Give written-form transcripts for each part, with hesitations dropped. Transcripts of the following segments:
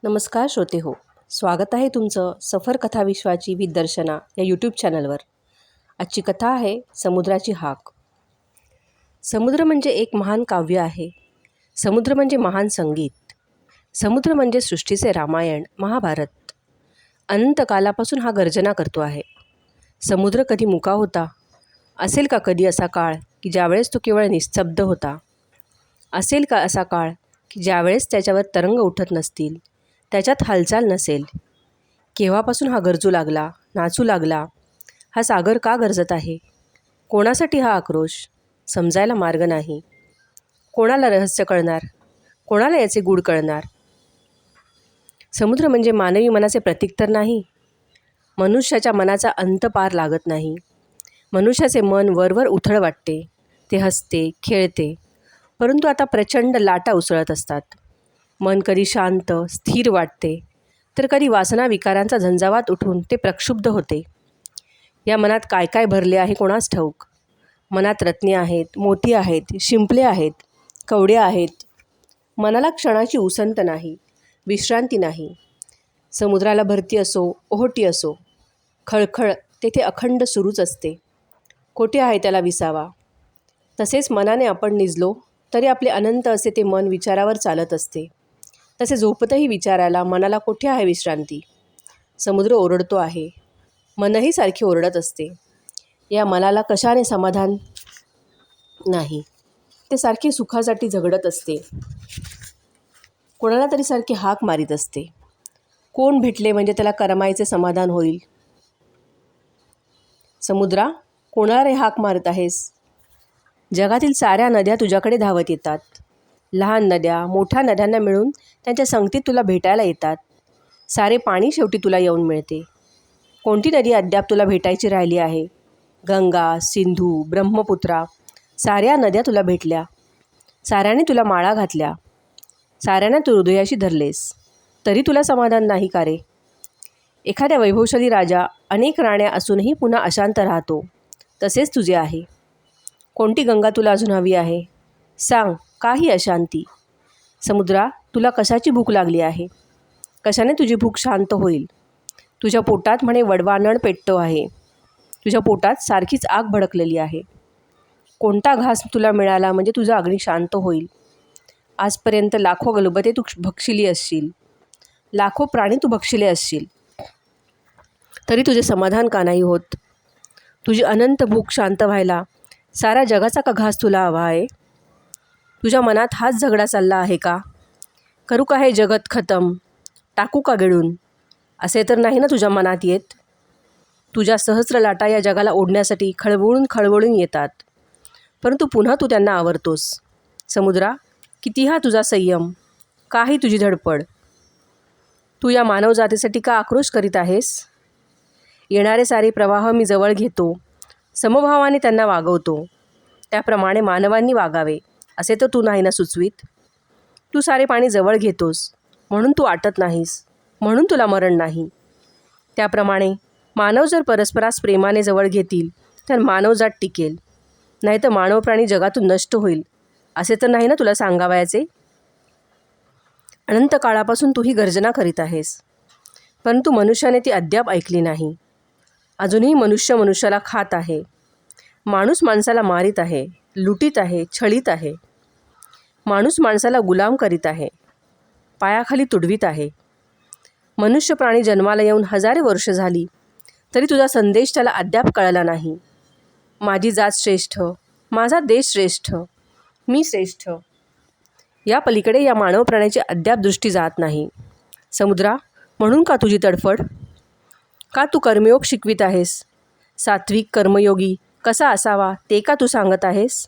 नमस्कार श्रोते हो, स्वागत आहे तुमचं सफर कथा विश्वाची विथ दर्शना या यूट्यूब चॅनलवर. आजची कथा आहे समुद्राची हाक. समुद्र म्हणजे एक महान काव्य आहे. समुद्र म्हणजे महान संगीत. समुद्र म्हणजे सृष्टीचे रामायण महाभारत. अनंत कालापासून हा गर्जना करतो आहे. समुद्र कधी मुका होता? असेल का कधी असा काळ की ज्यावेळेस तो केवळ निस्तब्ध होता? असेल का असा काळ की ज्यावेळेस त्याच्यावर तरंग उठत नसतील, त्याच्यात हालचाल नसेल? केव्हापासून हा गरजू लागला, नाचू लागला? हा सागर का गरजत आहे? कोणासाठी हा आक्रोश? समजायला मार्ग नाही. कोणाला रहस्य कळणार? कोणाला याचे गूढ कळणार? समुद्र म्हणजे मानवी मनाचे प्रतीक तर नाही. मनुष्याच्या मनाचा अंत पार लागत नाही. मनुष्याचे मन वरवर उथळ वाटते. ते हसते, खेळते, परंतु आता प्रचंड लाटा उसळत असतात. मन कधी शांत, स्थिर वाटते, तर कधी वासना विकारांचा झंझावात उठून ते प्रक्षुब्ध होते. या मनात काय काय भरले आहे कोणास ठाऊक. मनात रत्ने आहेत, मोती आहेत, शिंपले आहेत, कवड्या आहेत. मनाला क्षणाची उसंत नाही, विश्रांती नाही. समुद्राला भरती असो, ओहोटी असो, खळखळ तेथे अखंड सुरूच असते. कोठे आहे त्याला विसावा? तसेच मनाने आपण निजलो तरी आपले अनंत असे ते मन विचारावर चालत असते. तसे झोपतही विचारायला मनाला कोठे आहे विश्रांती? समुद्र ओरडतो आहे, मनही सारखी ओरडत असते. या मनाला कशाने समाधान नाही. ते सारखे सुखासाठी झगडत असते. कोणाला तरी सारखी हाक मारीत असते. कोण भेटले म्हणजे त्याला करमायचे समाधान होईल? समुद्रा, कोणाला रे हाक मारत आहेस? जगातील साऱ्या नद्या तुझ्याकडे धावत येतात. लहान नद्या मोठ्या नद्यांना मिळून त्यांच्या संगतीत तुला भेटायला येतात. सारे पाणी शेवटी तुला येऊन मिळते. कोणती नदी अद्याप तुला भेटायची राहिली आहे? गंगा, सिंधू, ब्रह्मपुत्रा, साऱ्या नद्या तुला भेटल्या. साऱ्याने तुला माळा घातल्या. साऱ्यांना तू हृदयाशी धरलेस, तरी तुला समाधान नाही का रे? एखाद्या वैभवशाली राजा अनेक राण्या असूनही पुन्हा अशांत राहतो, तसेच तुझे आहे. कोणती गंगा तुला अजून हवी आहे? सांग, काही अशांती? समुद्रा, तुला कशाची भूक लागली आहे? कशाने तुझी भूक शांत होईल? तुझ्या पोटात म्हणे वडवानळ पेटतो आहे. तुझ्या पोटात सारखीच आग भडकलेली आहे. कोणता घास तुला मिळाला म्हणजे तुझा अग्नी शांत होईल? आजपर्यंत लाखो गलबते तू भक्षिली असशील, लाखो प्राणी तू भक्षिले असशील, तरी तुझे समाधान का नाही होत? तुझी अनंत भूक शांत व्हायला सारा जगाचा का घास तुला हवा आहे? तुझ्या मनात हाच झगडा चालला आहे का? करू का हे जगत खतम? टाकू का गिळून? असे तर नाही ना तुझ्या मनात येत? तुझ्या सहस्र लाटा या जगाला ओढण्यासाठी खळबळून खळबळून येतात, परंतु पुन्हा तू त्यांना आवरतोस. समुद्रा, किती हा तुझा संयम, काही तुझी धडपड. तू या मानवजातीसाठी का आक्रोश करीत आहेस? येणारे सारे प्रवाह मी जवळ घेतो, समभावाने त्यांना वागवतो. त्याप्रमाणे मानवांनी वागावे असे तर तू नाही ना सुचवीत. तू सारे पाणी जवळ घेतोस म्हणून तू आटत नाहीस, म्हणून तुला मरण नाही. त्याप्रमाणे मानव जर परस्परास प्रेमाने जवळ घेतील तर मानवजात टिकेल, नाही तर मानव प्राणी जगातून नष्ट होईल असे तर नाही ना तुला सांगावयाचे. अनंत काळापासून तू ही गर्जना करीत आहेस, परंतु मनुष्याने ती अद्याप ऐकली नाही. अजूनही मनुष्य मनुष्याला खात आहे. माणूस माणसाला मारीत आहे, लुटीत आहे, छळीत आहे. माणूस माणसाला गुलाम करीत आहे, पायाखाली तुडवीत आहे. मनुष्य प्राणी जन्माला येऊन हजारे वर्ष झाली, तरी तुझा संदेश त्याला अद्याप कळला नाही. माझी जात श्रेष्ठ, माझा देश श्रेष्ठ, मी श्रेष्ठ, या पलीकडे या मानव प्राण्याची अद्याप दृष्टी जात नाही. समुद्रा, म्हणून का तुझी तडफड? का तू कर्मयोग शिकवित आहेस? सात्विक कर्मयोगी कसा असावा ते का तू सांगत आहेस?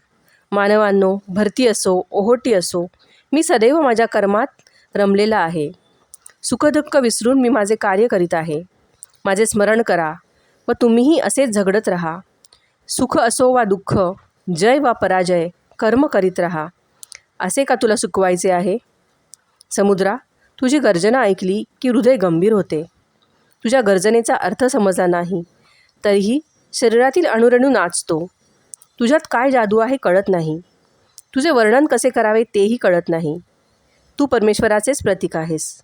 मानवांनो, भरती असो, ओहोटी असो, मी सदैव माझ्या कर्मात रमलेला आहे. सुखदुःख विसरून मी माझे कार्य करीत आहे. माझे स्मरण करा व तुम्हीही असेच झगडत राहा. सुख असो वा दुःख, जय वा पराजय, कर्म करीत राहा. असे का तुला सुकवायचे आहे? समुद्रा, तुझी गर्जना ऐकली की हृदय गंभीर होते. तुझ्या गर्जनेचा अर्थ समजला नाही, तरीही शरीरातील अणुरेणू नाचतो. तुझ्यात काय जादू आहे कळत नाही. तुझे वर्णन कसे करावे तेही कळत नाही. तू परमेश्वराचेच प्रतीक आहेस.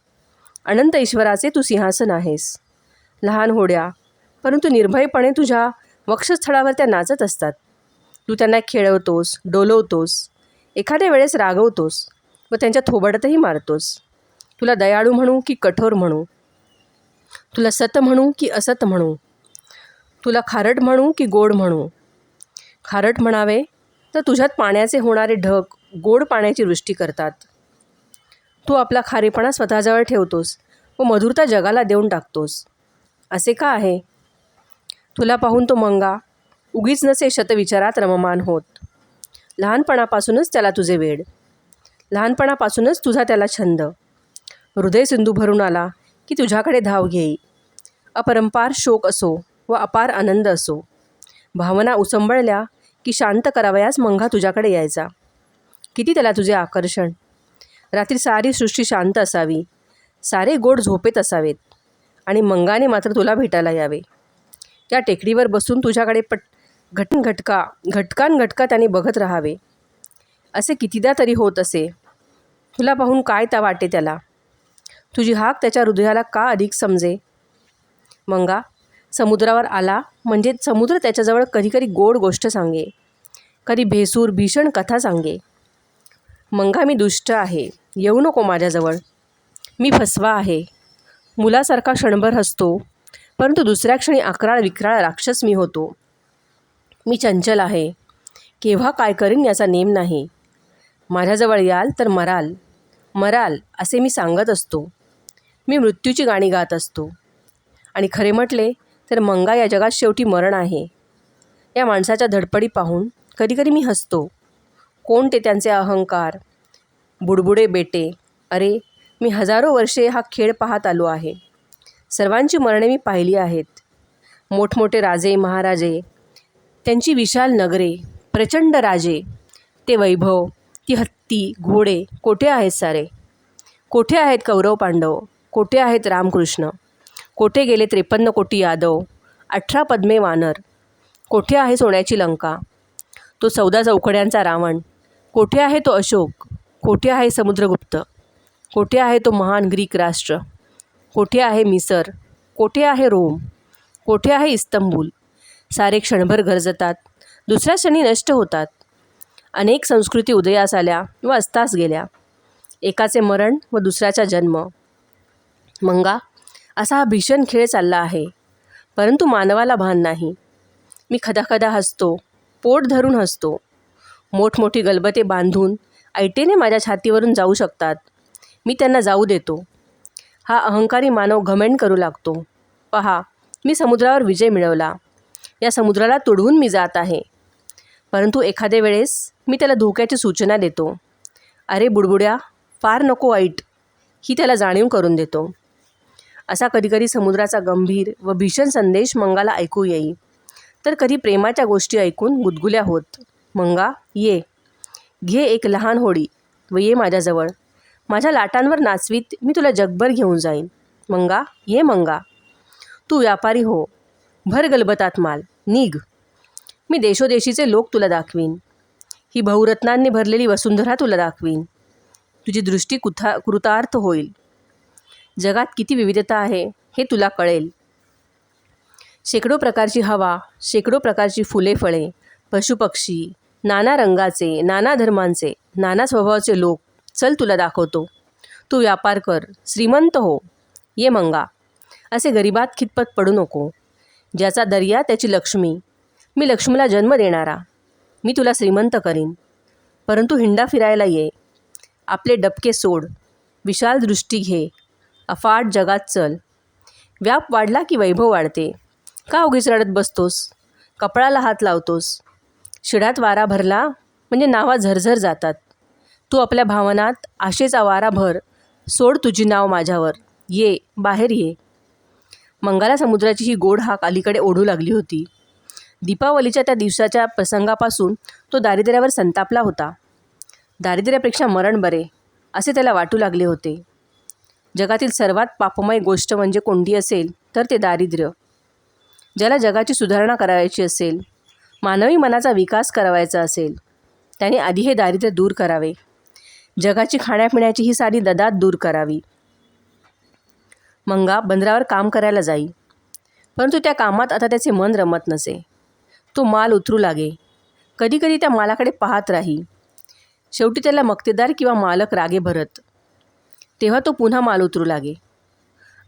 अनंत ईश्वराचे तू सिंहासन आहेस. लहान होड्या परंतु निर्भयपणे तुझ्या वक्षस्थळावर त्या नाचत असतात. तू त्यांना खेळवतोस, डोलवतोस, एखाद्या वेळेस रागवतोस व त्यांच्या थोबाडातही मारतोस. तुला दयाळू म्हणू की कठोर म्हणू, तुला सत म्हणू की असत म्हणू, तुला खारट म्हणू की गोड म्हणू. खारट म्हणावे तर तुझ्यात पाण्याचे होणारे ढग गोड पाण्याची वृष्टी करतात. तू आपला खारेपणा स्वतःजवळ ठेवतोस व मधुरता जगाला देऊन टाकतोस. असे का आहे? तुला पाहून तो मंगा उगीच नसे शतविचारात रममान होत. लहानपणापासूनच त्याला तुझे वेड, लहानपणापासूनच तुझा त्याला छंद. हृदय सिंधू भरून आला की तुझ्याकडे धाव घेई. अपरंपार शोक असो व अपार आनंद असो, भावना उसंबळल्या की शांत करावयास मंगा तुझ्याकडे यायचा. किती त्याला तुझे आकर्षण. रात्री सारी सृष्टी शांत असावी, सारे गोड झोपेत असावेत आणि मंगाने मात्र तुला भेटायला यावे. त्या टेकडीवर बसून तुझ्याकडे घटका त्याने बघत राहावे. असे कितीदा तरी होत असे. तुला पाहून काय त्या वाटे त्याला. तुझी हाक त्याच्या हृदयाला का अधिक समजे. मंगा समुद्रावर आला म्हणजे समुद्र त्याच्याजवळ कधी कधी गोड गोष्ट सांगे, कधी भेसूर भीषण कथा सांगे. मंगा मी दुष्ट आहे, येऊ नको माझ्याजवळ. मी फसवा आहे, मुलासारखा क्षणभर हसतो परंतु दुसऱ्या क्षणी अकराळ विक्राळ राक्षस मी होतो. मी चंचल आहे, केव्हा काय करीन याचा नेम नाही. माझ्याजवळ याल तर मराल, मराल असे मी सांगत असतो. मी मृत्यूची गाणी गात असतो. आणि खरे म्हटले तर मंगा या जगात शेवटी मरण आहे. या माणसाच्या धडपडी पाहून कधीकधी मी हसतो. कोण ते त्यांचे अहंकार, बुडबुडे बेटे. अरे मी हजारो वर्षे हा खेळ पाहत आलो आहे. सर्वांची मरणे मी पाहिली आहेत. मोठमोठे राजे महाराजे, त्यांची विशाल नगरे, प्रचंड राजे, ते वैभव, ती हत्ती घोडे कोठे आहेत सारे. कोठे आहेत कौरव पांडव, कोठे आहेत रामकृष्ण, कोठे गेले 53 कोटी यादव, 18 पद्मे वानर. कोठे आहे सोन्याची लंका, तो 14 चौकड्यांचा रावण. कोठे आहे तो अशोक, कोठे आहे समुद्रगुप्त, कोठे आहे तो महान ग्रीक राष्ट्र, कोठे आहे मिसर, कोठे आहे रोम, कोठे आहे इस्तंबूल. सारे क्षणभर गरजतात, दुसऱ्या क्षणी नष्ट होतात. अनेक संस्कृती उदयास आल्या व अस्तास गेल्या. एकाचे मरण व दुसऱ्याचा जन्म. मंगा असा हा भीषण खेळ चालला आहे, परंतु मानवाला भान नाही. मी खदाखदा हसतो, पोट धरून हसतो. मोठमोठी गलबते बांधून ऐटेने माझ्या छातीवरून जाऊ शकतात, मी त्यांना जाऊ देतो. हा अहंकारी मानव घमेंड करू लागतो. पहा, मी समुद्रावर विजय मिळवला, या समुद्राला तुडवून मी जात आहे. परंतु एखाद्या वेळेस मी त्याला धोक्याची सूचना देतो. अरे बुडबुड्या, फार नको वाईट, ही त्याला जाणीव करून देतो. असा कधीकधी समुद्राचा गंभीर व भीषण संदेश मंगाला ऐकू येई, तर कधी प्रेमाच्या गोष्टी ऐकून गुदगुल्या होत. मंगा ये, घे एक लहान होडी व ये माझ्याजवळ. माझ्या लाटांवर नाचवीत मी तुला जगभर घेऊन जाईन. मंगा ये मंगा. तू व्यापारी हो, भर गलबतात माल, निघ. मी देशोदेशीचे लोक तुला दाखवीन. ही बहुरत्नांनी भरलेली वसुंधरा तुला दाखवीन. तुझी दृष्टी कृतार्थ होईल. जगात किती विविधता आहे हे तुला कळेल. शेकडो प्रकारची हवा, शेकडो प्रकारची फुले फळे, पशुपक्षी, नाना रंगाचे, नाना धर्मांचे, नाना स्वभावाचे लोक. चल तुला दाखवतो. तू व्यापार कर, श्रीमंत हो. ये मंगा. असे गरिबात खितपत पडू नको. ज्याचा दर्या त्याची लक्ष्मी. मी लक्ष्मीला जन्म देणारा. मी तुला श्रीमंत करीन. परंतु हिंडा फिरायला ये. आपले डबके सोड, विशाल दृष्टी घे, अफाट जगात चल. व्याप वाढला की वैभव वाढते. का उगीच रडत बसतोस, कपळाला हात लावतोस. शिडात वारा भरला म्हणजे नावा झरझर जातात. तू आपल्या भावनात आशेचा वारा भर, सोड तुझी नाव माझ्यावर. ये, बाहेर ये. मंगाला समुद्राची ही गोड हाक अलीकडे ओढू लागली होती. दीपावलीच्या त्या दिवसाच्या प्रसंगापासून तो दारिद्र्यावर संतापला होता. दारिद्र्यापेक्षा मरण बरे असे त्याला वाटू लागले होते. जगातील सर्वात पापमय गोष्ट म्हणजे कोणती असेल तर ते दारिद्र्य. ज्याला जगाची सुधारणा करायची असेल, मानवी मनाचा विकास करावायचा असेल, त्याने आधी हे दारिद्र्य दूर करावे. जगाची खाण्यापिण्याची ही सारी ददात दूर करावी. मंगा बंदरावर काम करायला जाई, परंतु त्या कामात आता त्याचे मन रमत नसे. तो माल उतरू लागे. कधीकधी त्या मालाकडे पाहत राही. शेवटी त्याला मक्तेदार किंवा मालक रागे भरत. तेव्हा तो पुन्हा माल उतरू लागे.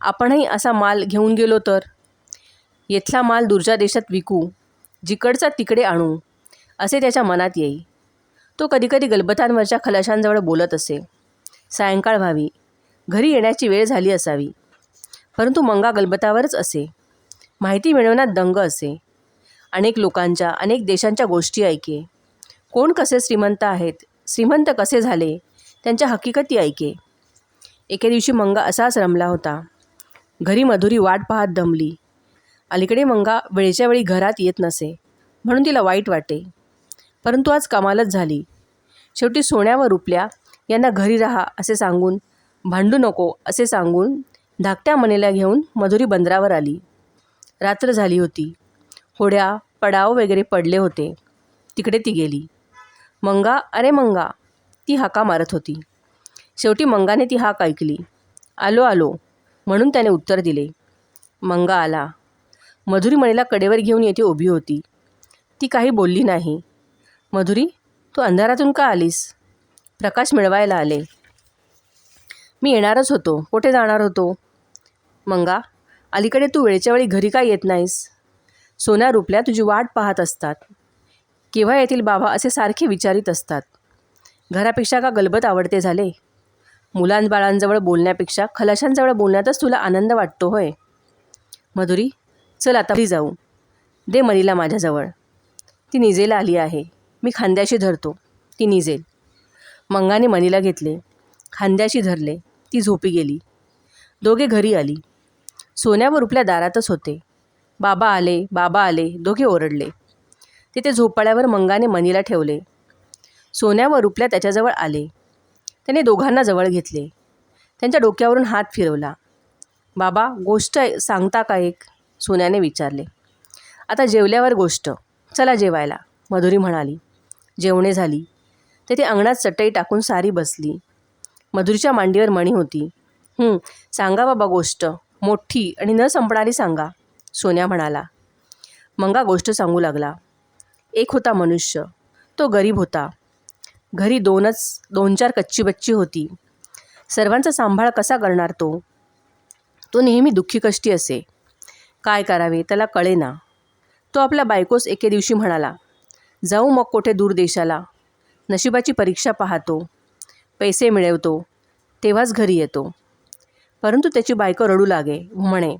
आपणही असा माल घेऊन गेलो तर? येथला माल दूरच्या देशात विकू, जिकडचा तिकडे आणू, असे त्याच्या मनात येई. तो कधीकधी गलबतांवरच्या खलाशांजवळ बोलत असे. सायंकाळ व्हावी, घरी येण्याची वेळ झाली असावी, परंतु मंगा गलबतावरच असे. माहिती मिळवण्यात दंग असे. अनेक लोकांच्या, अनेक देशांच्या गोष्टी ऐके. कोण कसे श्रीमंत आहेत, श्रीमंत कसे झाले, त्यांच्या हकीकती ऐके. एके दिवशी मंगा असाच रमला होता. घरी मधुरी वाट पाहत दमली. अलीकडे मंगा वेळच्या वेळी घरात येत नसे, म्हणून तिला वाईट वाटे. परंतु आज कमालच झाली. शेवटी सोन्या व रुपल्या यांना घरी राहा असे सांगून, भांडू नको असे सांगून धाकट्या मनीला घेऊन मधुरी बंदरावर आली. रात्र झाली होती. होड्या पडाव वगैरे पडले होते. तिकडे ती गेली. मंगा, अरे मंगा, ती हाका मारत होती. शेवटी मंगाने ती हाक ऐकली. आलो आलो म्हणून त्याने उत्तर दिले. मंगा आला. मधुरी मणीला कडेवर घेऊन येथे उभी होती. ती काही बोलली नाही. मधुरी, तू अंधारातून का आलीस? प्रकाश मिळवायला आले. मी येणारच होतो. कुठे जाणार होतो? मंगा, अलीकडे तू वेळच्या वेळी घरी का येत नाहीस? सोन्या रुपल्या तुझी वाट पाहत असतात. केव्हा येतील बाबा असे सारखे विचारित असतात. घरापेक्षा का गलबत आवडते झाले? मुलांबाळांजवळ बोलण्यापेक्षा खलाशांजवळ बोलण्यातच तुला आनंद वाटतो होय? मधुरी, चल आता घरी जाऊ. दे मनीला माझ्याजवळ. ती निजेला आली आहे. मी खांद्याशी धरतो, ती निजेल. मंगाने मनीला घेतले, खांद्याशी धरले. ती झोपी गेली. दोघे घरी आली. सोन्या व रुपल्या दारातच होते. बाबा आले, बाबा आले, दोघे ओरडले. तिथे झोपाळ्यावर मंगाने मनीला ठेवले. सोन्या व रुपल्या त्याच्याजवळ आले. त्याने दोघांना जवळ घेतले. त्यांच्या डोक्यावरून हात फिरवला. बाबा, गोष्ट सांगता का एक? सोन्याने विचारले. आता जेवल्यावर गोष्ट. चला जेवायला, मधुरी म्हणाली. जेवणे झाली. तेथे अंगणात चटई टाकून सारी बसली. मधुरीच्या मांडीवर मणी होती. सांगा बाबा गोष्ट, मोठी आणि न संपणारी सांगा, सोन्या म्हणाला. मंगा गोष्ट सांगू लागला. एक होता मनुष्य. तो गरीब होता. घरी दोन चार कच्ची बच्ची होती. सर्वांचा सांभाळ कसा करणार तो? तो नेहमी दुःखी कष्टी असे. काय करावे त्याला कळेना. तो आपल्या बायकोस एके दिवशी म्हणाला, जाऊ मग कोठे दूर देशाला. नशिबाची परीक्षा पाहतो, पैसे मिळवतो, तेव्हाच घरी येतो. परंतु त्याची बायको रडू लागे, म्हणे,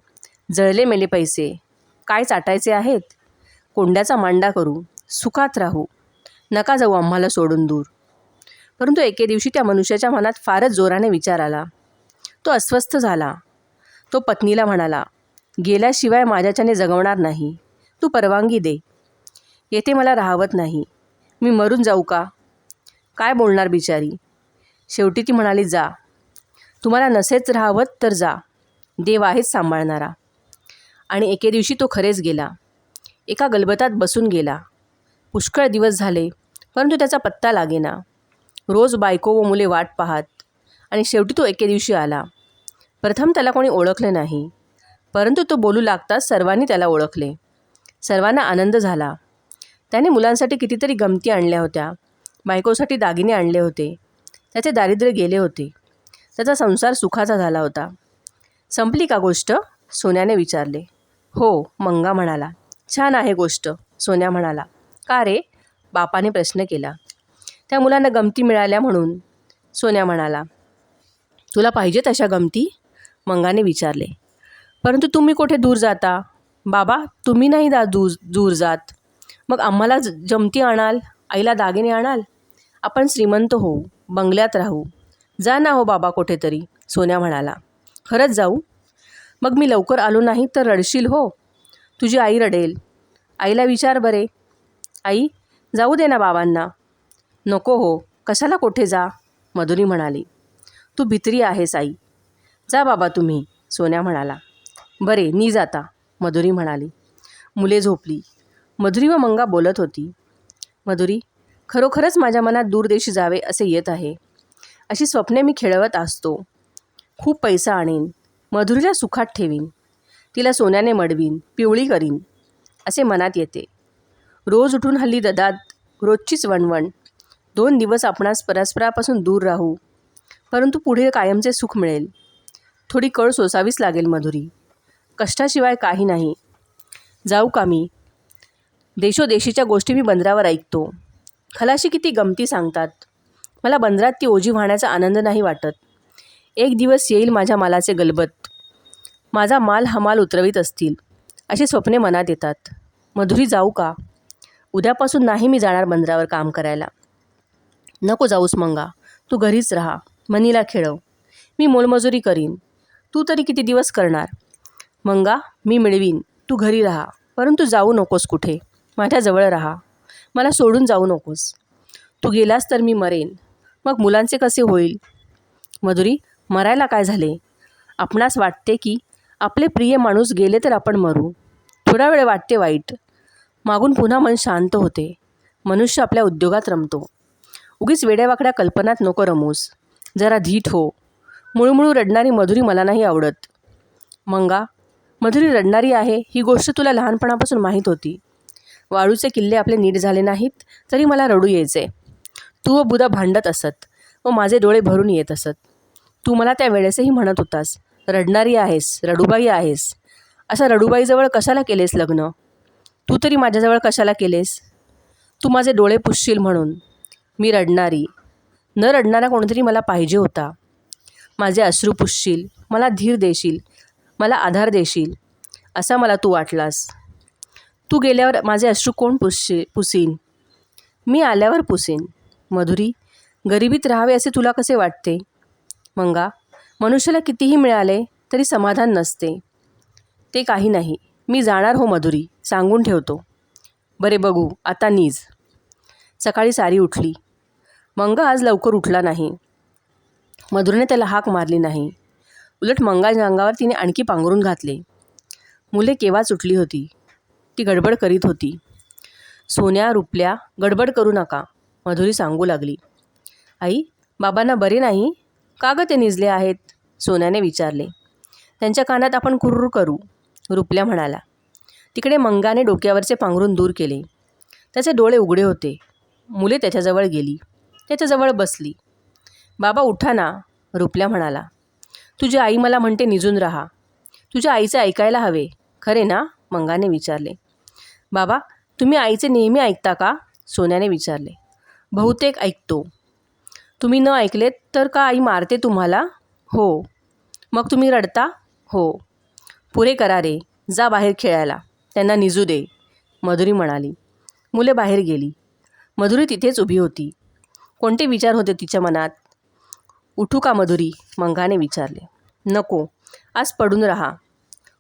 जळले मेले पैसे, काय चाटायचे आहेत? कोंड्याचा मांडा करू, सुखात राहू, नका जाऊ आम्हाला सोडून दूर. परंतु एके दिवशी त्या मनुष्याच्या मनात फारच जोराने विचार आला. तो अस्वस्थ झाला. तो पत्नीला म्हणाला, गेल्याशिवाय माझ्याच्याने जगवणार नाही. तू परवानगी दे. येथे मला राहवत नाही. मी मरून जाऊ का? काय बोलणार बिचारी. शेवटी ती म्हणाली, जा. तुम्हाला नसेच राहवत तर जा. देव आहेच सांभाळणारा. आणि एके दिवशी तो खरेच गेला. एका गलबतात बसून गेला. पुष्कळ दिवस झाले, परंतु त्याचा पत्ता लागेना. रोज बायको व मुले वाट पाहत. आणि शेवटी तो एके दिवशी आला. प्रथम त्याला कोणी ओळखले नाही, परंतु तो बोलू लागताच सर्वांनी त्याला ओळखले. सर्वांना आनंद झाला. त्याने मुलांसाठी कितीतरी गमती आणल्या होत्या. बायकोसाठी दागिने आणले होते. त्याचे दारिद्र्य गेले होते. त्याचा संसार सुखाचा झाला होता. संपली का गोष्ट? सोन्याने विचारले. हो, मंगा म्हणाला. छान आहे गोष्ट, सोन्या म्हणाला. का रे? बापाने प्रश्न केला. त्या मुलांना गमती मिळाल्या म्हणून, सोन्या म्हणाला. तुला पाहिजे तशा गमती? मंगाने विचारले. परंतु तुम्ही कुठे दूर जाता? बाबा, तुम्ही नाही दूर जात. मग आम्हाला जमती आणाल, आईला दागिने आणाल. आपण श्रीमंत होऊ, बंगल्यात राहू. जा ना हो बाबा कुठेतरी, सोन्या म्हणाला. खरंच जाऊ? मग मी लवकर आलो नाही तर रडशील हो. तुझी आई रडेल. आईला विचार बरे. आई, जाऊ दे ना बाबांना. नको हो, कशाला कोठे जा, मधुरी म्हणाली. तू भित्री आहेस आई. जा बाबा तुम्ही, सोन्या म्हणाला. बरे, नी जाता, मधुरी म्हणाली. मुले झोपली. मधुरी व मंगा बोलत होती. मधुरी, खरोखरच माझ्या मनात दूरदेशी जावे असे येत आहे. अशी स्वप्ने मी खेळवत असतो. खूप पैसा आणीन, मधुरीला सुखात ठेवीन, तिला सोन्याने मडवीन, पिवळी करीन असे मनात येते. रोज उठून हल्ली ददात, रोजचीच वणवण. 2 दिवस आपणास परस्परापासून दूर राहू, परंतु पुढे कायमचे सुख मिळेल. थोडी कळ सोसावीच लागेल मधुरी, कष्टाशिवाय काही नाही. जाऊ का मी? देशोदेशीच्या गोष्टी मी बंदरावर ऐकतो. खलाशी किती गमती सांगतात. मला बंदरात ती ओझी वाहण्याचा आनंद नाही वाटत. एक दिवस येईल माझ्या मालाचे गलबत, माझा माल हमाल उतरवीत असतील अशी स्वप्ने मनात येतात. मधुरी, जाऊ का? उद्यापासून नाही मी जाणार बंदरावर काम करायला. नको जाऊस मंगा, तू घरीच राहा, मनीला खेळव. मी मोलमजुरी करीन, तू तरी किती दिवस करणार? मंगा, मी मिळवीन, तू घरी राहा, परंतु जाऊ नकोस कुठे. माझ्याजवळ राहा, मला सोडून जाऊ नकोस. तू गेलास तर मी मरेन, मग मुलांचे कसे होईल? मधुरी, मरायला काय झाले? आपणास वाटते की आपले प्रिय माणूस गेले तर आपण मरू. थोडा वेळ वाटते वाईट, मागून पुन्हा मन शांत होते. मनुष्य आपल्या उद्योगात रमतो. उगीच वेड्यावाकड्या कल्पनात नको रमूस. जरा धीट हो. मुळमुळू रडणारी मधुरी मला नाही आवडत. मंगा, मधुरी रडणारी आहे ही गोष्ट तुला लहानपणापासून माहीत होती. वाळूचे किल्ले आपले नीट झाले नाहीत तरी मला रडू यायचे. तू व बुधा भांडत असत व माझे डोळे भरून येत असत. तू मला त्या वेळेसही म्हणत होतास, रडणारी आहेस, रडूबाई आहेस. असं रडूबाईजवळ कशाला केलेस लग्न? तू तरी माझ्याजवळ कशाला केलेस? तू माझे डोळे पुसशील म्हणून. मी रडणारी, न रडणारा कोणतरी मला पाहिजे होता. माझे अश्रू पुसशील, मला धीर देशील, मला आधार देशील असा मला तू वाटलास. तू गेल्यावर माझे अश्रू कोण पुसीन? मी आल्यावर पुसीन. मधुरी, गरिबीत राहावे असे तुला कसे वाटते? मंगा, मनुष्याला कितीही मिळाले तरी समाधान नसते. ते काही नाही, मी जाणार हो मधुरी, सांगून ठेवतो. बरे बघू, आता नीज. सकाळी सारी उठली. मंगा आज लवकर उठला नाही. मधुरीने त्याला हाक मारली नाही. उलट मंगाच्या अंगावर तिने आणखी पांघरून घातले. मुले केव्हाच उठली होती. ती गडबड करीत होती. सोन्या, रुपल्या, गडबड करू नका, मधुरी सांगू लागली. आई, बाबांना बरे नाही का गं? ते निजले आहेत, सोन्याने विचारले. त्यांच्या कानात आपण कुर्र करू, रुपल्या म्हणाला. तिकडे मंगाने डोक्यावरचे पांघरून दूर केले. त्याचे डोळे उघडे होते. मुले त्याच्याजवळ गेली, त्याच्याजवळ बसली. बाबा उठा ना, रुपल्या म्हणाला. तुझी आई मला म्हणते निजून राहा. तुझ्या आईचे ऐकायला हवे, खरे ना? मंगाने विचारले. बाबा, तुम्ही आईचे नेहमी ऐकता का? सोन्याने विचारले. बहुतेक ऐकतो. तुम्ही न ऐकलेत तर का आई मारते तुम्हाला? हो. मग तुम्ही रडता? हो. पुरे करा रे, जा बाहेर खेळायला, त्यांना निजू दे, मधुरी म्हणाली. मुले बाहेर गेली. मधुरी तिथेच उभी होती. कोणते विचार होते तिच्या मनात? उठू का मधुरी? मंगाने विचारले. नको, आज पडून राहा.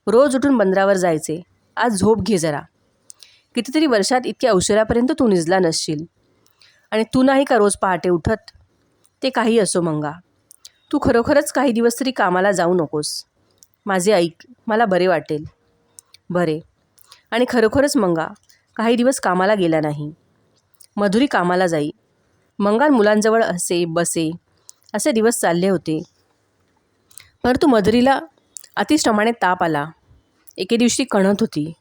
रोज उठून बंदरावर जायचे, आज झोप घे जरा. कितीतरी वर्षात इतक्या उशिरापर्यंत तू निजला नसशील. आणि तू नाही का रोज पहाटे उठत? ते काही असो मंगा, तू खरोखरच काही दिवस तरी कामाला जाऊ नकोस. माझे ऐक, मला बरे वाटेल. बरे. आणि खरोखरच मंगा काही दिवस कामाला गेला नाही. मधुरी कामाला जाई. मंगा मुलांजवळ असे बसे असे दिवस चालले होते. परंतु मधुरीला अतिशप्रमाणे ताप आला. एके दिवशी कणत होती.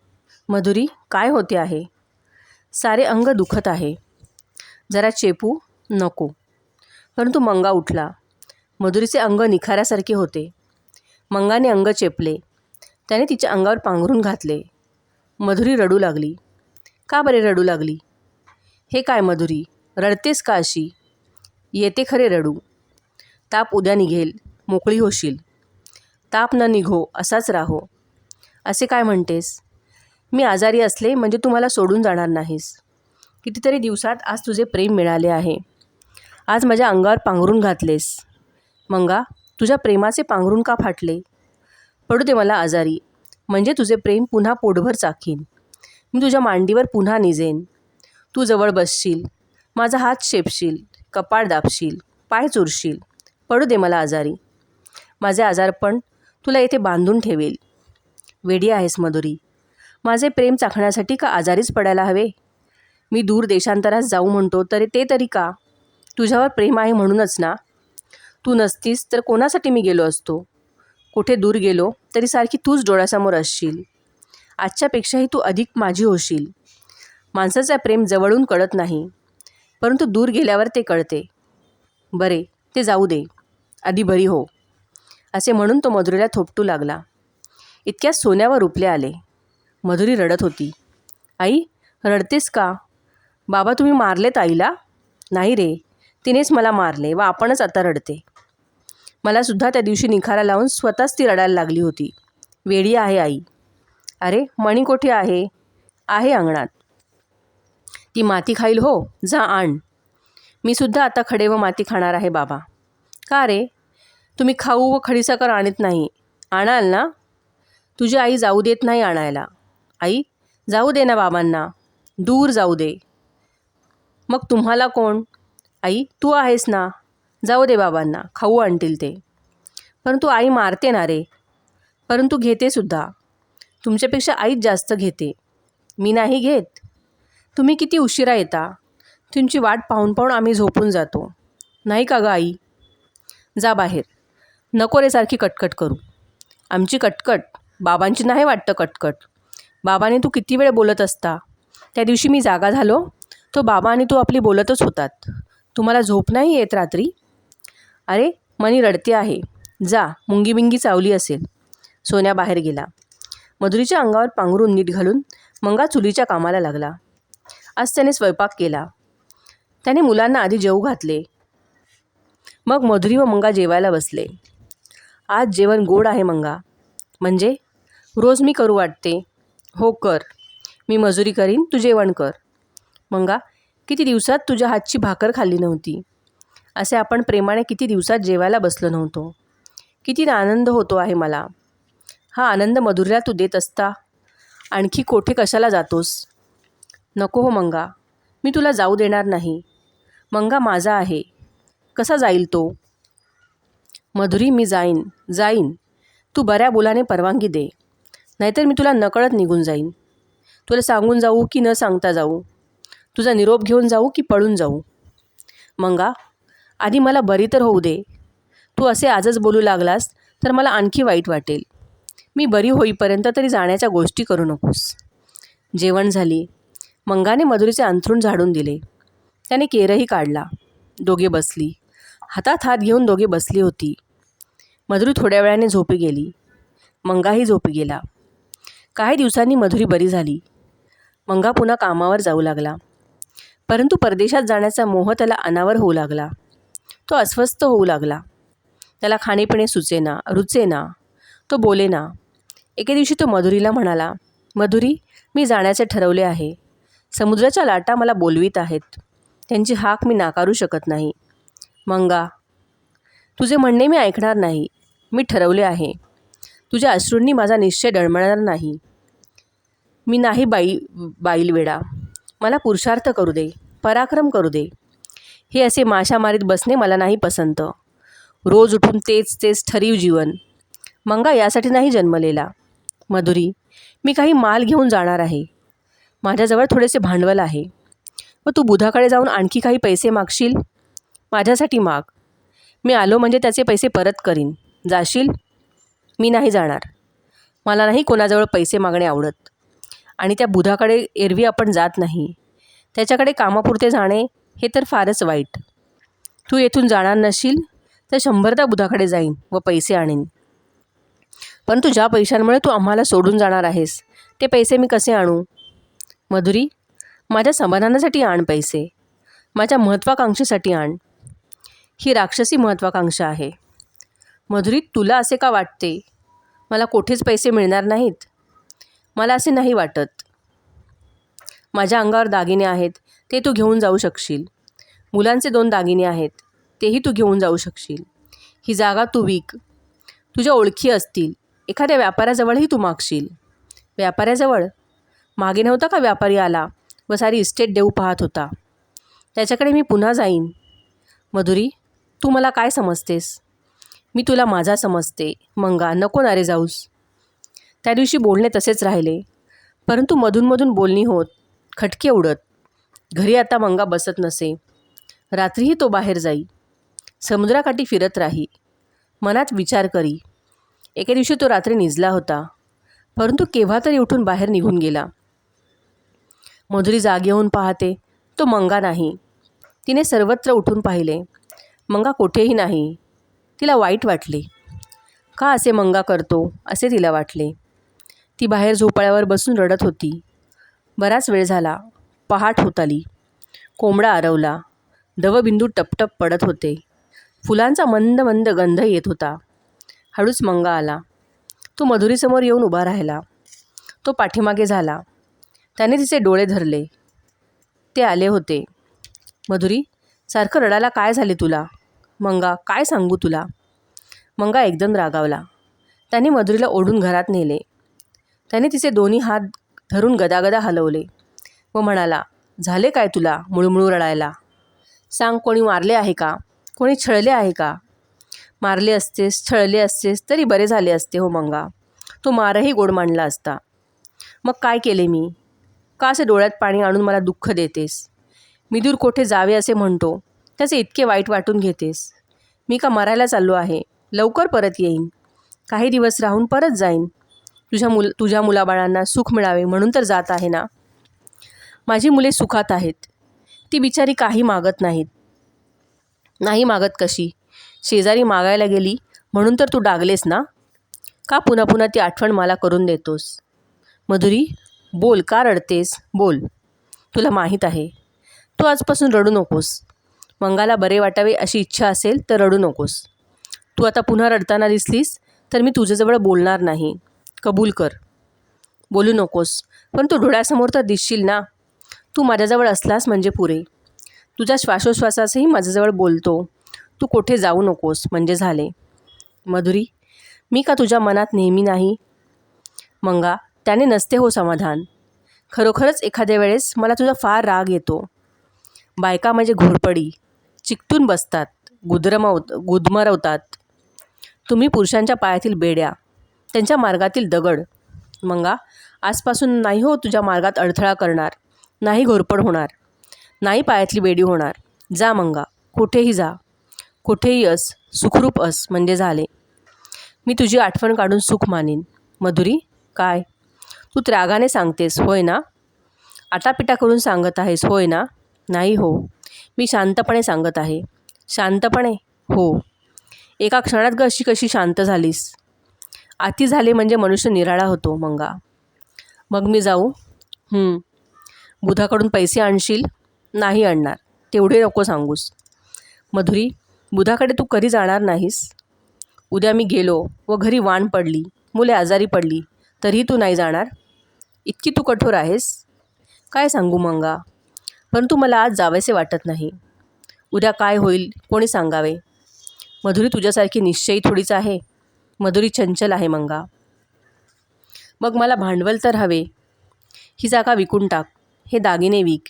मधुरी, काय होते आहे? सारे अंग दुखत आहे. जरा चेपू? नको. परंतु मंगा उठला. मधुरीचे अंग निखाऱ्यासारखे होते. मंगाने अंग चेपले. त्याने तिच्या अंगावर पांघरून घातले. मधुरी रडू लागली. का बरे रडू लागली? हे काय मधुरी, रडतेस का अशी? येते खरे रडू. ताप उद्या निघेल, मोकळी होशील. ताप न निघो, असाच राहो. असे काय म्हणतेस? मी आजारी असले म्हणजे तू मला सोडून जाणार नाहीस. कितीतरी दिवसात आज तुझे प्रेम मिळाले आहे. आज माझ्या अंगावर पांघरून घातलेस. मंगा, तुझ्या प्रेमाचे पांघरून का फाटले? पडू दे मला आजारी, म्हणजे तुझे प्रेम पुन्हा पोटभर चाखीन. मी तुझ्या मांडीवर पुन्हा निजेन. तू जवळ बसशील, माझा हात शेपशील, कपाळ दाबशील, पाय चुरशील. पडू दे मला आजारी. माझे आजारपण तुला येथे बांधून ठेवेल. वेडी आहेस मधुरी. माझे प्रेम चाखण्यासाठी का आजारीच पडायला हवे? मी दूर देशांतरात जाऊ म्हणतो तरी ते तरी का? तुझ्यावर प्रेम आहे म्हणूनच ना. तू नसतीस तर कोणासाठी मी गेलो असतो? कुठे दूर गेलो तरी सारखी तूच डोळ्यासमोर असशील. आजच्यापेक्षाही तू अधिक माझी होशील. माणसाचं प्रेम जवळून कळत नाही, परंतु दूर गेल्यावर ते कळते. बरे, ते जाऊ दे, आधी बरी हो, असे म्हणून तो मधुरीला थोपटू लागला. इतक्यात सोन्यावर रुपले आले. मधुरी रडत होती. आई, रडतेस का? बाबा तुम्ही मारलेत आईला? नाही रे, तिनेच मला मारले व आपणच आता रडते. मला सुद्धा त्या दिवशी निखारा लावून स्वतःच ती रडायला लागली होती. वेडी आहे आई. अरे, मणी कोठे आहे? आहे अंगणात. ती माती खाईल हो, जा आण. मी सुद्धा आता खडे व माती खाणार आहे बाबा. का रे, तुम्ही खाऊ व खडीसाखर आणत नाही, आणाल ना? तुझी आई जाऊ देत नाही आणायला. आई, जाऊ दे ना बाबांना, दूर जाऊ दे. मग तुम्हाला कोण? आई, तू आहेस ना, जाऊ दे बाबांना, खाऊ आणतील ते. परंतु आई मारते ना रे. परंतु घेते सुद्धा. तुमच्यापेक्षा आईच जास्त घेते. मी नाही घेत. तुम्ही किती उशिरा येता. तुमची वाट पाहून पाहून आम्ही झोपून जातो. नाही का गं आई? जा बाहेर. नको रे सारखी कटकट करू. आमची कटकट, बाबांची नाही वाटतं कटकट. बाबाने तू किती वेळ बोलत असता. त्या दिवशी मी जागा झालो तो बाबा आणि तू आपली बोलतच होतात. तुम्हाला झोप नाही येत रात्री? अरे, मनी रडते आहे. जा, मुंगीबिंगी चावली असेल. सोन्या बाहेर गेला. मधुरीच्या अंगावर पांघरून नीट घालून मंगा चुलीच्या कामाला लागला. आज त्याने स्वयंपाक केला. त्याने मुलांना आधी जेवू घातले. मग मधुरी व मंगा जेवायला बसले. आज जेवण गोड आहे मंगा. म्हणजे? रोज मी करू वाटते. हो कर. मी मजुरी करीन, तू जेवण कर. मंगा, किती दिवसात तुझ्या हातची भाकर खाल्ली नव्हती. असे आपण प्रेमाने किती दिवसात जेवायला बसलो नव्हतो. किती आनंद होतो आहे मला. हा आनंद मधुरीला तू देत असता. आणखी कोठे कशाला जातोस? नको हो मंगा, मी तुला जाऊ देणार नाही. मंगा माझा आहे, कसा जाईल तो? मधुरी, मी जाईन जाईन. तू बऱ्या बोलाने परवानगी दे, नाहीतर मी तुला नकळत निघून जाईन. तुला सांगून जाऊ की न सांगता जाऊ? तुझा निरोप घेऊन जाऊ की पळून जाऊ? मंगा, आधी मला बरी तर होऊ दे. तू असे आजच बोलू लागलास तर मला आणखी वाईट वाटेल. मी बरी होईपर्यंत तरी जाण्याच्या गोष्टी करू नकोस. जेवण झाली. मंगाने मधुरीचे अंथरूण झाडून दिले. त्याने केरही काढला. दोघे बसली. हातात हात घेऊन दोघे बसली होती. मधुरी थोड्या वेळाने झोपी गेली. मंगाही झोपी गेला. काही दिवसांनी मधुरी बरी झाली. मंगा पुन्हा कामावर जाऊ लागला. परंतु परदेशात जाण्याचा मोह त्याला अनावर होऊ लागला. तो अस्वस्थ होऊ लागला. त्याला खाणेपिणे सुचेना, रुचेना. तो बोलेना. एके दिवशी तो मधुरीला म्हणाला, मधुरी, मी जाण्याचे ठरवले आहे. समुद्राच्या लाटा मला बोलवीत आहेत. त्यांची हाक मी नाकारू शकत नाही. मंगा, तुझे म्हणणे मी ऐकणार नाही. मी ठरवले आहे. तुझ्या अश्रूंनी माझा निश्चय डळमळणार नाही. मी नाही बाईलवेडा. मला पुरुषार्थ करू दे, पराक्रम करू दे. हे असे माशा मारीत बसणे मला नाही पसंत. रोज उठून तेच तेच ठरीव जीवन. मंगा यासाठी नाही जन्मलेला. मधुरी, मी काही माल घेऊन जाणार आहे. माझ्याजवळ थोडेसे भांडवल आहे. व तू बुधाकडे जाऊन आणखी काही पैसे मागशील. माझ्यासाठी माग. मी आलो म्हणजे त्याचे पैसे परत करीन. जाशील? मी नाही जाणार. मला नाही कोणाजवळ पैसे मागणे आवडत. आणि त्या बुधाकडे एरवी आपण जात नाही. त्याच्याकडे कामापुरते जाणे हे तर फारच वाईट. तू येथून जाणार नशील तर 100दा बुधाकडे जाईन व पैसे आणीन. परंतु ज्या पैशांमुळे तू आम्हाला सोडून जाणार आहेस ते पैसे मी कसे आणू? मधुरी, माझ्या समाधानासाठी आण पैसे. माझ्या महत्त्वाकांक्षेसाठी आण. ही राक्षसी महत्त्वाकांक्षा आहे. मधुरी, तुला असे का वाटते? मला कोठेच पैसे मिळणार नाहीत? मला असे नाही वाटत. माझ्या अंगावर दागिने आहेत, ते तू घेऊन जाऊ शकशील. मुलांचे 2 दागिने आहेत, तेही तू घेऊन जाऊ शकशील. ही जागा तू विक. तुझ्या ओळखी असतील. एखाद्या व्यापाऱ्याजवळही तू मागशील. व्यापाऱ्याजवळ? मागे नव्हता का व्यापारी आला व सारी इस्टेट देऊ पाहत होता? त्याच्याकडे मी पुन्हा जाईन. मधुरी, तू मला काय समजतेस? मी तुला माझा समजते. मंगा, नको ना रे जाऊस. त्या दिवशी बोलणे तसेच राहिले. परंतु मधूनमधून बोलणी होत, खटके उडत. घरी आता मंगा बसत नसे. रात्रीही तो बाहेर जाई. समुद्राकाठी फिरत राही. मनात विचार करी. एके दिवशी तो रात्री निजला होता, परंतु केव्हा तरी उठून बाहेर निघून गेला. मधुरी जागी होऊन पाहते, तो मंगा नाही. तिने सर्वत्र उठून पाहिले, मंगा कुठेही नाही. तिला वाईट वाटले. का असे मंगा करतो असे तिला वाटले. ती बाहेर झोपाळ्यावर बसून रडत होती. बराच वेळ झाला. पहाट होत आली. कोंबडा आरवला. दवबिंदू टपटप पडत होते. फुलांचा मंद मंद गंध येत होता. हळूच मंगा आला. तो मधुरीसमोर येऊन उभा राहिला. तो पाठीमागे झाला. त्याने तिचे डोळे धरले. ते आले होते. मधुरी, सारखं रडायला काय झाले तुला? मंगा, काय सांगू तुला? मंगा एकदम रागावला. त्याने मधुरीला ओढून घरात नेले. त्याने तिचे दोन्ही हात धरून गदागदा हलवले व म्हणाला, झाले काय तुला मुळूमुळू रडायला? सांग, कोणी मारले आहे का? कोणी छळले आहे का? मारले असतेस, छळले असतेस तरी बरे झाले असते हो मंगा. तो मारही गोड मानला असता. मग काय केले मी? का असे डोळ्यात पाणी आणून मला दुःख देतेस? मी दूर कोठे जावे असे म्हणतो, त्याचे इतके वाईट वाटून घेतेस. मी का मरायला चाललो आहे? लवकर परत येईन. काही दिवस राहून परत जाईन. तुझ्या मुलाबाळांना सुख मिळावे म्हणून तर जात आहे ना. माझी मुले सुखात आहेत. ती बिचारी काही मागत नाहीत. नाही मागत कशी? शेजारी मागायला गेली म्हणून तर तू डागलेस ना. का पुन्हा पुन्हा ती आठवण मला करून देतोस? मधुरी, बोल, का रडतेस? बोल. तुला माहीत आहे. तू आजपासून रडू नकोस. मंगाला बरे वाटावे अशी इच्छा असेल तर रडू नकोस. तू आता पुन्हा रडताना दिसलीस तर मी तुझ्याजवळ बोलणार नाही. कबूल कर. बोलू नकोस, पण तू डोळ्यासमोर तर दिसशील ना. तू माझ्याजवळ असलास म्हणजे पुरे. तुझ्या श्वासोश्वासासही माझ्याजवळ बोलतो. तू कोठे जाऊ नकोस म्हणजे झाले. मधुरी, मी का तुझ्या मनात नेहमी नाही? मंगा, त्याने नसते हो समाधान. खरोखरच एखाद्या वेळेस मला तुझा फार राग येतो. बायका म्हणजे घोरपडी, चिकटून बसतात, गुदमरवतात. तुम्ही पुरुषांच्या पायातील बेड्या, त्यांच्या मार्गातील दगड. मंगा, आजपासून नाही हो तुझ्या मार्गात अडथळा करणार, नाही घोरपड होणार, नाही पायातली बेडी होणार. जा मंगा, कुठेही जा, कुठेही अस, सुखरूप अस म्हणजे झाले. मी तुझी आठवण काढून सुख मानीन. मधुरी, काय? तू रागाने सांगतेस होय ना? आटापिटा करून सांगत आहेस होय ना? नाही हो, मी शांतपणे सांगत आहे. शांतपणे? हो. एका क्षणात ग अशी कशी शांत झालीस? अति झाले म्हणजे मनुष्य निराळा होतो मंगा. मग मी जाऊ? बुधाकडून पैसे आणशील? नाही आणणार. तेवढे नको सांगूस. मधुरी, बुधाकडे तू कधी जाणार नाहीस? उद्या मी गेलो व घरी वाण पडली, मुले आजारी पडली, तरीही तू नाही जाणार? इतकी तू कठोर आहेस? काय सांगू मंगा, परंतु मला आज जावेसे वाटत नाही. उद्या काय होईल कोणी सांगावे? मधुरी तुझ्यासारखी निश्चयी थोडीच आहे. मधुरी चंचल आहे मंगा. मग मला भांडवल तर हवे. ही जागा विकून टाक, हे दागिने विक.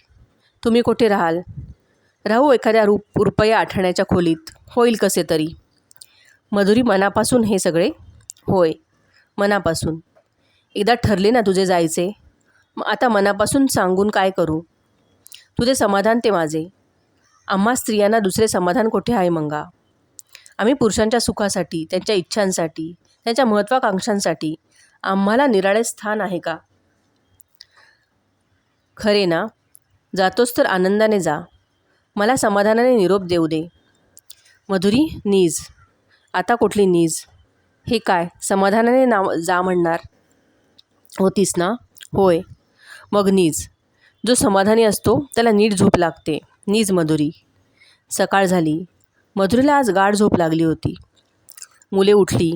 तुम्ही कुठे राहाल? राहू एखाद्या रुपया आठवण्याच्या खोलीत, होईल कसे तरी. मधुरी, मनापासून हे सगळे? होय, मनापासून. एकदा ठरले ना तुझे जायचे, मग आता मनापासून सांगून काय करू? तुझे समाधान ते माझे. आम्हा स्त्रियांना दुसरे समाधान कुठे आहे मंगा? आम्ही पुरुषांच्या सुखासाठी, त्यांच्या इच्छांसाठी, त्यांच्या महत्त्वाकांक्षांसाठी आम्हाला निराळे स्थान आहे का? खरे ना? जातोस तर आनंदाने जा. मला समाधानाने निरोप देऊ दे. मधुरी, नीज. आता कुठली नीज? हे काय, समाधानाने जा म्हणणार होतीस ना? होय. मग नीज. जो समाधानी असतो त्याला नीट झोप लागते. नीज मधुरी. सकाळ झाली. मधुरीला आज गाढ झोप लागली होती. मुले उठली.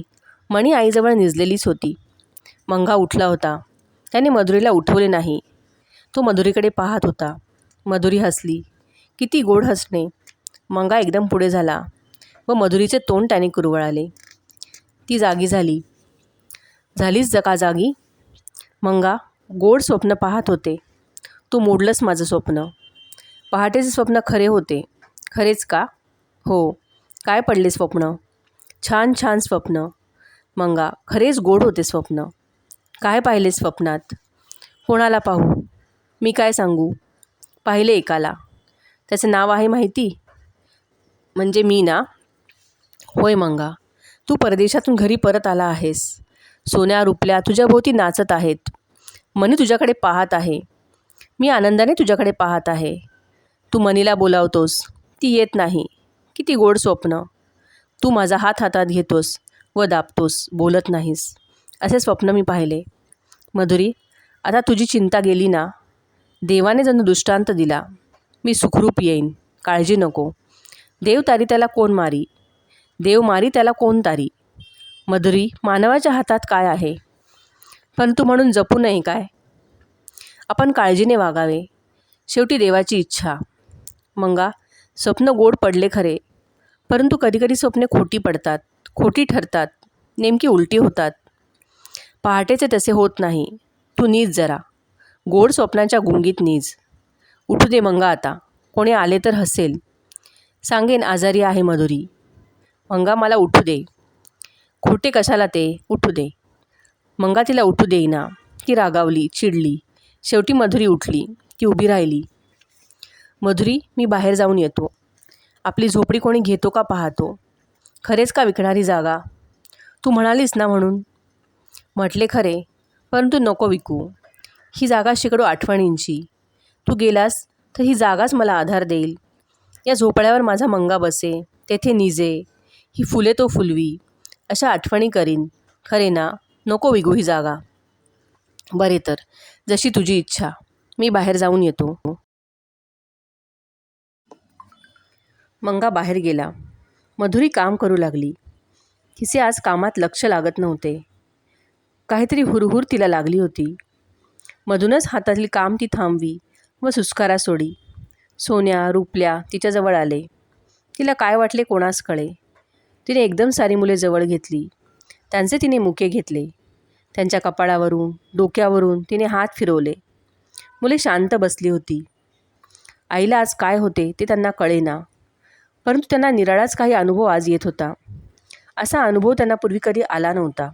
मणी आईजवळ निजलेलीच होती. मंगा उठला होता. त्याने मधुरीला उठवले नाही. तो मधुरीकडे पाहत होता. मधुरी हसली. किती गोड हसणे. मंगा एकदम पुढे झाला व मधुरीचे तोंड त्याने कुरवळाले. ती जागी झाली. झालीच जका जागी? मंगा, गोड स्वप्न पाहत होते. तू मोडलंस माझं स्वप्न. पहाटेचे स्वप्न खरे होते. खरेच का? हो. काय पडले स्वप्न? छान छान स्वप्न. मंगा, खरेच गोड होते स्वप्न. काय पाहिले स्वप्नात? कोणाला पाहू? मी काय सांगू? पाहिले एकाला. त्याचं नाव आहे माहिती? म्हणजे मी ना? होय मंगा. तू परदेशातून घरी परत आला आहेस. सोन्या रुपल्या तुझ्याभोवती नाचत आहेत. मनी तुझ्याकडे पाहत आहे. मी आनंदाने तुझ्याकडे पाहत आहे. तू मनीला बोलावतोस, ती येत नाही. किती गोड स्वप्न. तू माझा हात हातात घेतोस व दाबतोस, बोलत नाहीस. असे स्वप्न मी पाहिले. मधुरी, आता तुझी चिंता गेली ना? देवाने जणू दृष्टांत दिला. मी सुखरूप येईन, काळजी नको. देव तारी त्याला कोण मारी, देव मारी त्याला कोण तारी. मधुरी, मानवाच्या हातात काय आहे? परंतु म्हणून जपू नये काय? आपण काळजीने वागावे, शेवटी देवाची इच्छा. मंगा, स्वप्न गोड पडले खरे, परंतु कधीकधी स्वप्ने खोटी पडतात, खोटी ठरतात, नेमकी उलटी होतात. पहाटेचे तसे होत नाही. तू नीज जरा, गोड स्वप्नांच्या गुंगीत नीज. उठू दे मंगा आता, कोणी आले तर हसेल. सांगेन आजारी आहे मधुरी. मंगा, मला उठू दे. खोटे कशाला ते, उठू दे. मंगा तिला उठू देईना. ती रागावली, चिडली. शेवटी मधुरी उठली. ती उभी राहिली. मधुरी, मी बाहेर जाऊन येतो. आपली झोपडी कोणी घेतो का पाहतो. खरेच का विकणारी जागा? तू म्हणालीस ना म्हणून. म्हटले खरे, परंतु नको विकू. ही जागा शेकडो आठवणींची. तू गेलास तर ही जागाच मला आधार देईल. या झोपड्यावर माझा मंगा बसे, तेथे निजे. ही फुले तो फुलवी. अशा आठवणी करीन. खरे ना, नको विकू ही जागा. बरे तर, जशी तुझी इच्छा. मी बाहेर जाऊन येतो. मंगा बाहेर गेला. मधुरी काम करू लागली. तिचे आज कामात लक्ष लागत नव्हते. काहीतरी हुरहुर तिला लागली होती. मधूनच हातातील काम ती थांबवी व सुस्कारा सोडी. सोन्या रुपल्या तिच्याजवळ आले. तिला काय वाटले कोणास कळे. तिने एकदम सारी मुले जवळ घेतली. त्यांचे तिने मुके घेतले. त्यांच्या कपाळावरून डोक्यावरून तिने हात फिरवले. मुले शांत बसली होती. आईला आज काय होते ते त्यांना कळेना, परंतु त्यांना निराळाच काही अनुभव आज येत होता. असा अनुभव त्यांना पूर्वी कधी आला नव्हता.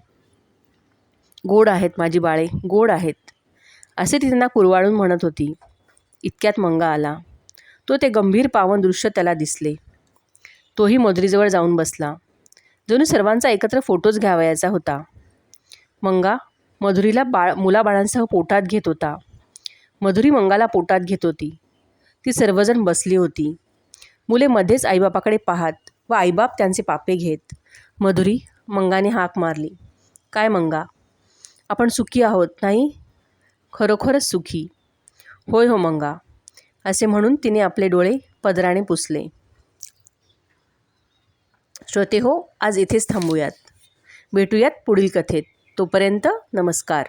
गोड आहेत माझी बाळे, गोड आहेत, असे ती त्यांना कुरवाळून म्हणत होती. इतक्यात मंगा आला. तो ते गंभीर पावन दृश्य त्याला दिसले. तोही मधुरीजवळ जाऊन बसला. जणू सर्वांचा एकत्र फोटोच घ्यावयाचा होता. मंगा मधुरीला मुलाबाळांसह पोटात घेत होता. मधुरी मंगाला पोटात घेत होती. ती सर्वजण बसली होती. मुले मध्येच आईबापाकडे पाहत व आईबाप त्यांचे पापे घेत. मधुरी, मंगाने हाक मारली. काय मंगा, आपण सुखी आहोत नाही? खरोखरच सुखी. होय हो मंगा, असे म्हणून तिने आपले डोळे पदराने पुसले. श्रोते हो, आज इथेच थांबूयात. भेटूयात पुढील कथेत. तोपर्यंत नमस्कार.